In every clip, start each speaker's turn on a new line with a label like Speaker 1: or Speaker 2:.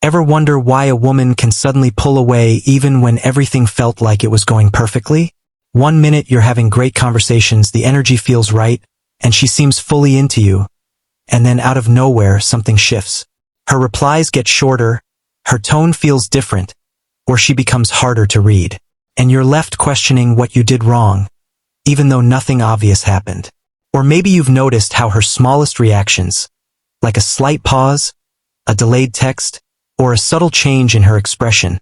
Speaker 1: Ever wonder why a woman can suddenly pull away even when everything felt like it was going perfectly? One minute you're having great conversations, the energy feels right, and she seems fully into you. And then out of nowhere, something shifts. Her replies get shorter, her tone feels different, or she becomes harder to read. And you're left questioning what you did wrong, even though nothing obvious happened. Or maybe you've noticed how her smallest reactions, like a slight pause, a delayed text, or a subtle change in her expression,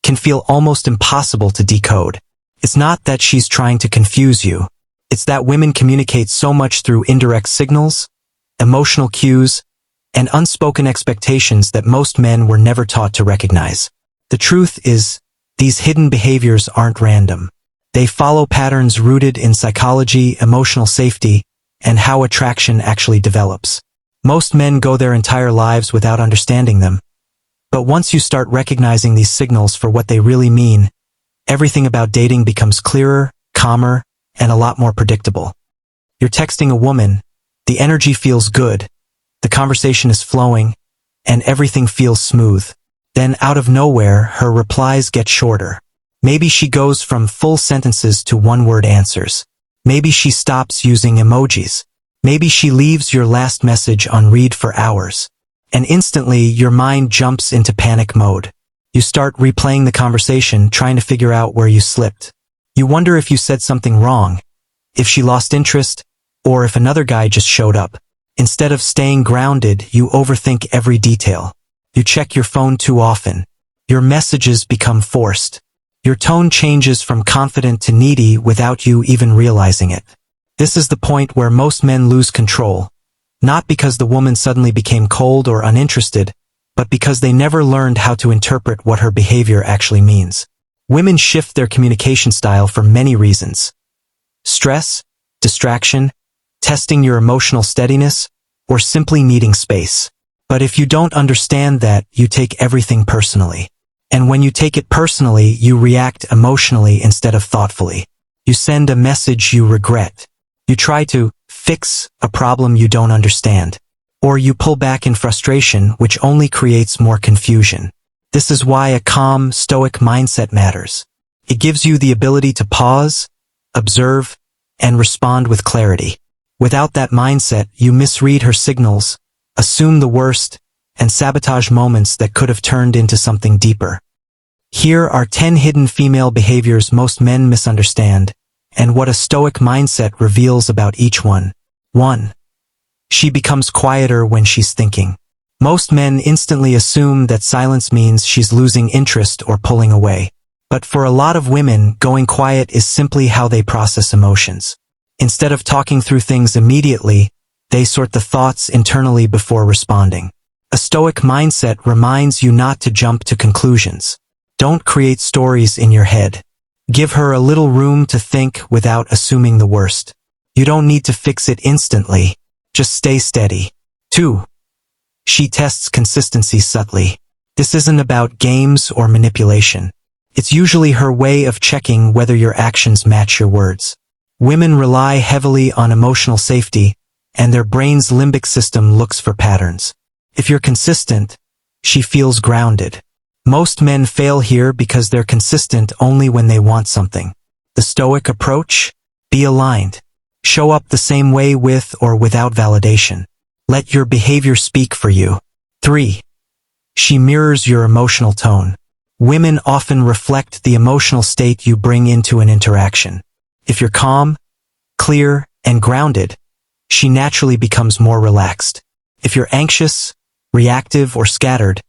Speaker 1: can feel almost impossible to decode. It's not that she's trying to confuse you. It's that women communicate so much through indirect signals, emotional cues, and unspoken expectations that most men were never taught to recognize. The truth is, these hidden behaviors aren't random. They follow patterns rooted in psychology, emotional safety, and how attraction actually develops. Most men go their entire lives without understanding them. But once you start recognizing these signals for what they really mean, everything about dating becomes clearer, calmer, and a lot more predictable. You're texting a woman, the energy feels good, the conversation is flowing, and everything feels smooth. Then out of nowhere, her replies get shorter. Maybe she goes from full sentences to one-word answers. Maybe she stops using emojis. Maybe she leaves your last message on read for hours. And instantly, your mind jumps into panic mode. You start replaying the conversation, trying to figure out where you slipped. You wonder if you said something wrong, if she lost interest, or if another guy just showed up. Instead of staying grounded, you overthink every detail. You check your phone too often. Your messages become forced. Your tone changes from confident to needy without you even realizing it. This is the point where most men lose control. Not because the woman suddenly became cold or uninterested, but because they never learned how to interpret what her behavior actually means. Women shift their communication style for many reasons. Stress, distraction, testing your emotional steadiness, or simply needing space. But if you don't understand that, you take everything personally. And when you take it personally, you react emotionally instead of thoughtfully. You send a message you regret. You try to fix a problem you don't understand. Or you pull back in frustration, which only creates more confusion. This is why a calm, stoic mindset matters. It gives you the ability to pause, observe, and respond with clarity. Without that mindset, you misread her signals, assume the worst, and sabotage moments that could have turned into something deeper. Here are 10 hidden female behaviors most men misunderstand, and what a stoic mindset reveals about each one. 1. She becomes quieter when she's thinking. Most men instantly assume that silence means she's losing interest or pulling away. But for a lot of women, going quiet is simply how they process emotions. Instead of talking through things immediately, they sort the thoughts internally before responding. A stoic mindset reminds you not to jump to conclusions. Don't create stories in your head. Give her a little room to think without assuming the worst. You don't need to fix it instantly. Just stay steady. 2. She tests consistency subtly. This isn't about games or manipulation. It's usually her way of checking whether your actions match your words. Women rely heavily on emotional safety, and their brain's limbic system looks for patterns. If you're consistent, she feels grounded. Most men fail here because they're consistent only when they want something. The stoic approach? Be aligned. Show up the same way with or without validation. Let your behavior speak for you. 3. She mirrors your emotional tone. Women often reflect the emotional state you bring into an interaction. If you're calm, clear, and grounded, she naturally becomes more relaxed. If you're anxious, reactive, or scattered,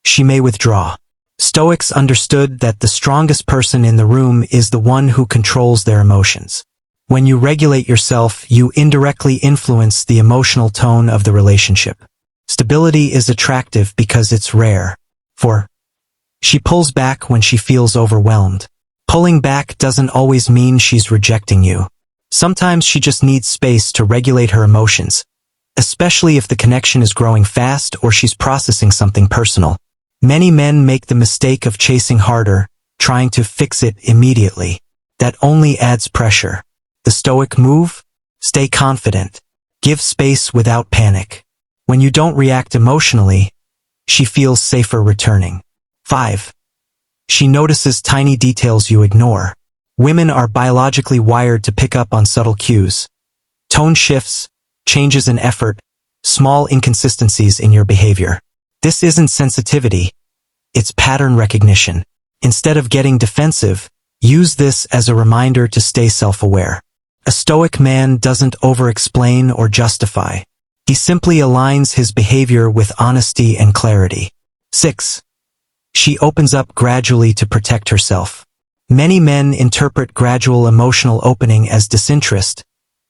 Speaker 1: she may withdraw. Stoics understood that the strongest person in the room is the one who controls their emotions. When you regulate yourself, you indirectly influence the emotional tone of the relationship. Stability is attractive because it's rare. 4. She pulls back when she feels overwhelmed. Pulling back doesn't always mean she's rejecting you. Sometimes she just needs space to regulate her emotions, especially if the connection is growing fast or she's processing something personal. Many men make the mistake of chasing harder, trying to fix it immediately. That only adds pressure. The stoic move? Stay confident. Give space without panic. When you don't react emotionally, she feels safer returning. 5. She notices tiny details you ignore. Women are biologically wired to pick up on subtle cues. Tone shifts, changes in effort, small inconsistencies in your behavior. This isn't sensitivity, it's pattern recognition. Instead of getting defensive, use this as a reminder to stay self-aware. A Stoic man doesn't over-explain or justify. He simply aligns his behavior with honesty and clarity. 6. She opens up gradually to protect herself. Many men interpret gradual emotional opening as disinterest,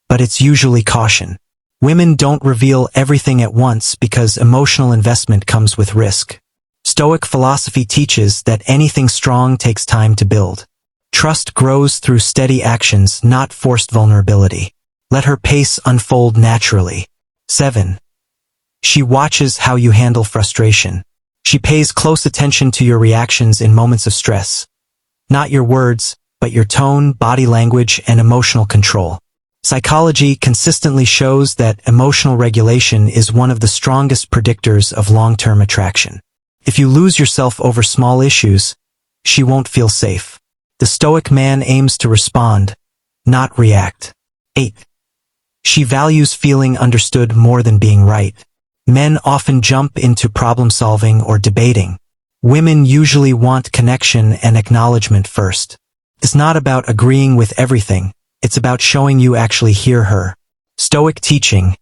Speaker 1: but it's usually caution. Women don't reveal everything at once because emotional investment comes with risk. Stoic philosophy teaches that anything strong takes time to build. Trust grows through steady actions, not forced vulnerability. Let her pace unfold naturally. 7. She watches how you handle frustration. She pays close attention to your reactions in moments of stress. Not your words, but your tone, body language, and emotional control. Psychology consistently shows that emotional regulation is one of the strongest predictors of long-term attraction. If you lose yourself over small issues, she won't feel safe. The Stoic man aims to respond, not react. 8. She values feeling understood more than being right. Men often jump into problem-solving or debating. Women usually want connection and acknowledgement first. It's not about agreeing with everything, it's about showing you actually hear her. Stoic teaching: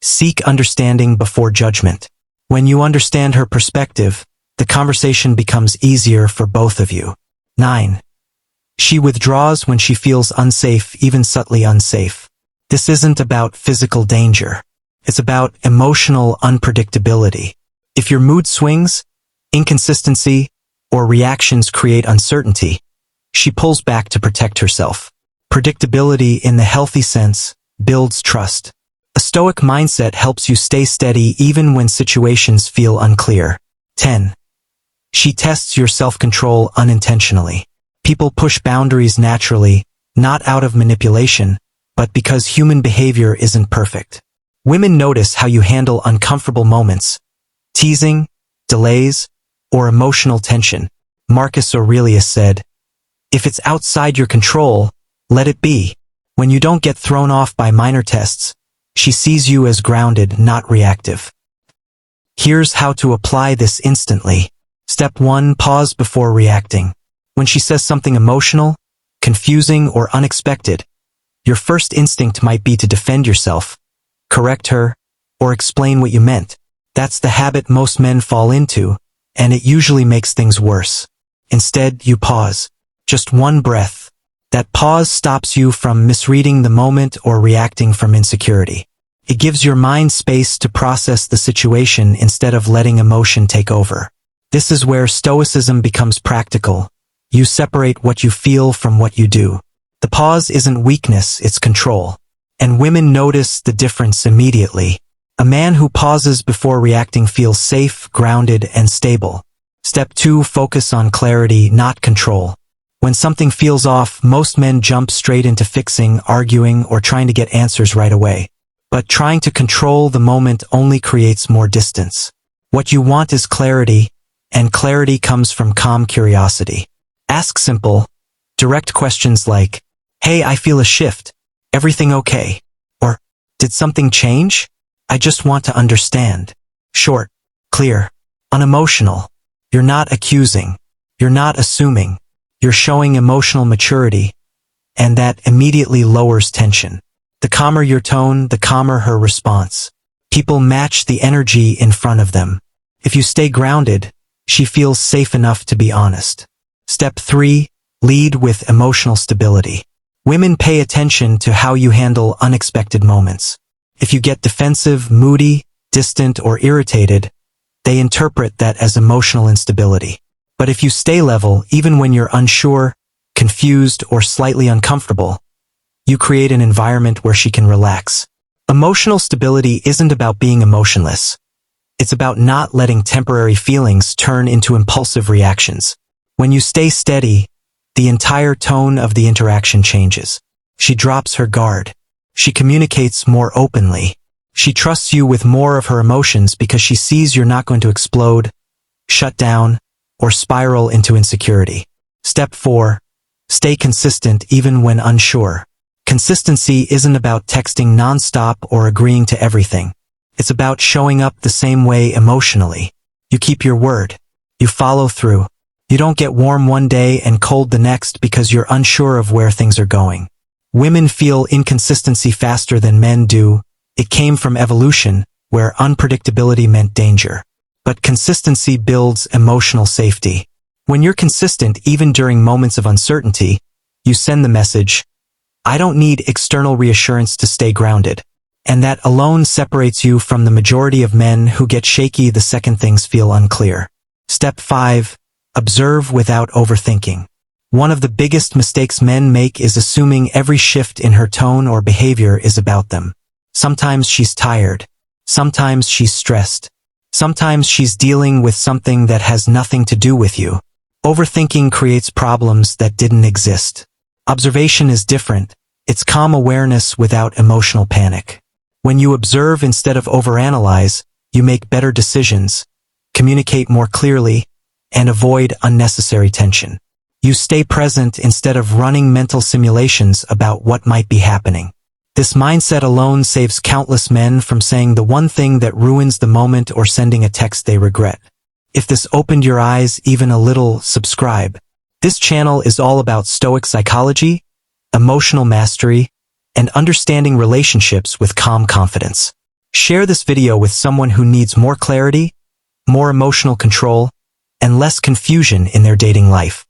Speaker 1: seek understanding before judgment. When you understand her perspective, the conversation becomes easier for both of you. 9. She withdraws when she feels unsafe, even subtly unsafe. This isn't about physical danger. It's about emotional unpredictability. If your mood swings, inconsistency, or reactions create uncertainty, she pulls back to protect herself. Predictability in the healthy sense builds trust. A Stoic mindset helps you stay steady even when situations feel unclear. 10. She tests your self-control unintentionally. People push boundaries naturally, not out of manipulation, but because human behavior isn't perfect. Women notice how you handle uncomfortable moments, teasing, delays, or emotional tension. Marcus Aurelius said, "If it's outside your control, let it be." When you don't get thrown off by minor tests, she sees you as grounded, not reactive. Here's how to apply this instantly. Step 1. Pause before reacting. When she says something emotional, confusing, or unexpected, your first instinct might be to defend yourself, correct her, or explain what you meant. That's the habit most men fall into, and it usually makes things worse. Instead, you pause. Just one breath. That pause stops you from misreading the moment or reacting from insecurity. It gives your mind space to process the situation instead of letting emotion take over. This is where Stoicism becomes practical. You separate what you feel from what you do. The pause isn't weakness, it's control. And women notice the difference immediately. A man who pauses before reacting feels safe, grounded, and stable. Step 2. Focus on clarity, not control. When something feels off, most men jump straight into fixing, arguing, or trying to get answers right away. But trying to control the moment only creates more distance. What you want is clarity, and clarity comes from calm curiosity. Ask simple, direct questions like, "Hey, I feel a shift. Everything okay?" Or, "Did something change? I just want to understand." Short, clear, unemotional. You're not accusing. You're not assuming. You're showing emotional maturity, and that immediately lowers tension. The calmer your tone, the calmer her response. People match the energy in front of them. If you stay grounded, she feels safe enough to be honest. Step 3. Lead with emotional stability. Women pay attention to how you handle unexpected moments. If you get defensive, moody, distant, or irritated, they interpret that as emotional instability. But if you stay level, even when you're unsure, confused, or slightly uncomfortable, you create an environment where she can relax. Emotional stability isn't about being emotionless. It's about not letting temporary feelings turn into impulsive reactions. When you stay steady, the entire tone of the interaction changes. She drops her guard. She communicates more openly. She trusts you with more of her emotions because she sees you're not going to explode, shut down, or spiral into insecurity. Step 4. Stay consistent even when unsure. Consistency isn't about texting nonstop or agreeing to everything. It's about showing up the same way emotionally. You keep your word. You follow through. You don't get warm one day and cold the next because you're unsure of where things are going. Women feel inconsistency faster than men do. It came from evolution, where unpredictability meant danger. But consistency builds emotional safety. When you're consistent even during moments of uncertainty, you send the message, I don't need external reassurance to stay grounded. And that alone separates you from the majority of men who get shaky the second things feel unclear. Step 5. Observe without overthinking. One of the biggest mistakes men make is assuming every shift in her tone or behavior is about them. Sometimes she's tired. Sometimes she's stressed. Sometimes she's dealing with something that has nothing to do with you. Overthinking creates problems that didn't exist. Observation is different. It's calm awareness without emotional panic. When you observe instead of overanalyze, you make better decisions, communicate more clearly, and avoid unnecessary tension. You stay present instead of running mental simulations about what might be happening. This mindset alone saves countless men from saying the one thing that ruins the moment or sending a text they regret. If this opened your eyes even a little, subscribe. This channel is all about Stoic psychology, emotional mastery, and understanding relationships with calm confidence. Share this video with someone who needs more clarity, more emotional control, and less confusion in their dating life.